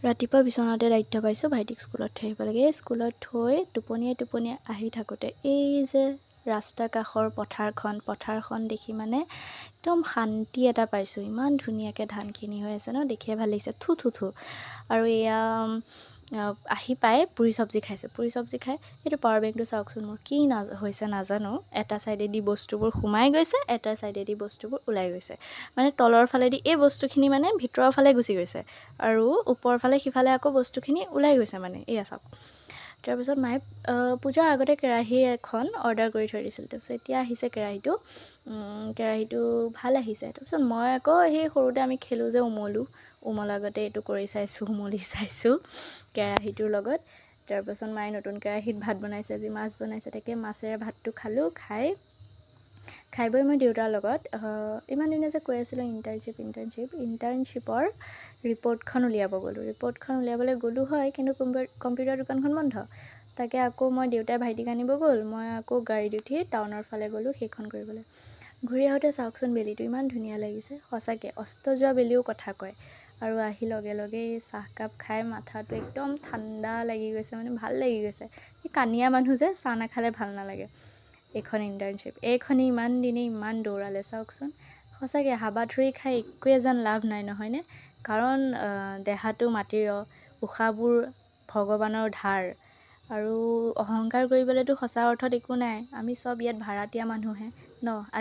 ৰাতিপুৱা বিচনাতে দায়িত্ব পাইছোঁ ভাইটিক স্কুলত থৈ আহিব লাগে। স্কুলত থৈ টোপনিয়াই আহি থাকোঁতে এই যে ৰাস্তাৰ কাষৰ পথাৰখন দেখি মানে একদম শান্তি এটা পাইছোঁ। ইমান ধুনীয়াকৈ ধানখিনি হৈ আছে ন, দেখিয়ে ভাল লাগিছে। থু আৰু এয়া আহি পাই পুৰি চব্জি খাইছোঁ। পুৰি চব্জি খাই এইটো পাৱাৰ বেংকটো চাওকচোন, মোৰ কি হৈছে নাজানো। এটা চাইডেদি বস্তুবোৰ সোমাই গৈছে, এটা চাইডেদি বস্তুবোৰ ওলাই গৈছে। মানে তলৰ ফালেদি এই বস্তুখিনি মানে ভিতৰৰ ফালে গুচি গৈছে আৰু ওপৰৰ ফালে সিফালে আকৌ বস্তুখিনি ওলাই গৈছে মানে। এয়া চাওক। তাৰপিছত মায়ে পূজাৰ আগতে কেৰাহী এখন অৰ্ডাৰ কৰি থৈ দিছিল। তাৰপিছত এতিয়া আহিছে কেৰাহীটো ভাল আহিছে। তাৰপিছত মই আকৌ সেই সৰুতে আমি খেলোঁ যে উমল আগতে এইটো কৰি চাইছোঁ, উমলি চাইছোঁ কেৰাহীটোৰ লগত। তাৰপাছত মায়ে নতুন কেৰাহীত ভাত বনাইছে, আজি মাছ বনাইছে। তাকে মাছেৰে ভাতটো খালোঁ। খাই বৈ মই দেউতাৰ লগত ইমান দিনে যে কৈ আছিলোঁ ইণ্টাৰ্ণশ্বিপৰ ৰিপৰ্টখন উলিয়াব গ'লোঁ। ৰিপৰ্টখন উলিয়াবলৈ গ'লোঁ হয়, কিন্তু কম্পিউটাৰ দোকানখন বন্ধ। তাকে আকৌ দেউতাই ভাইটিক আনিব গ'ল, মই আকৌ গাড়ীত উঠি টাউনৰ ফালে গ'লোঁ সেইখন কৰিবলৈ। ঘূৰি আহোঁতে চাওকচোন বেলিটো ইমান ধুনীয়া লাগিছে। সঁচাকৈ অস্ত যোৱা বেলিও কথা কয়। আৰু আহি লগে লগে এই চাহকাপ খাই মাথাটো একদম ঠাণ্ডা লাগি গৈছে, মানে ভাল লাগি গৈছে। এই কানিয়া মানুহ যে চাহ নাখালে ভাল নালাগে। এইখন ইণ্টাৰ্ণশ্বিপ এইখনেই ইমান দিনে ইমান দৌৰালে চাওকচোন। সঁচাকৈ হাবাথুৰি খাই একোৱে যেন লাভ নাই, নহয়নে? কাৰণ দেহাটো মাটিৰ, উশাহবোৰ ভগৱানৰ ধাৰ। আৰু অহংকাৰ কৰিবলৈতো সঁচা অৰ্থত একো নাই। আমি চব ইয়াত ভাড়াতীয়া মানুহহে ন।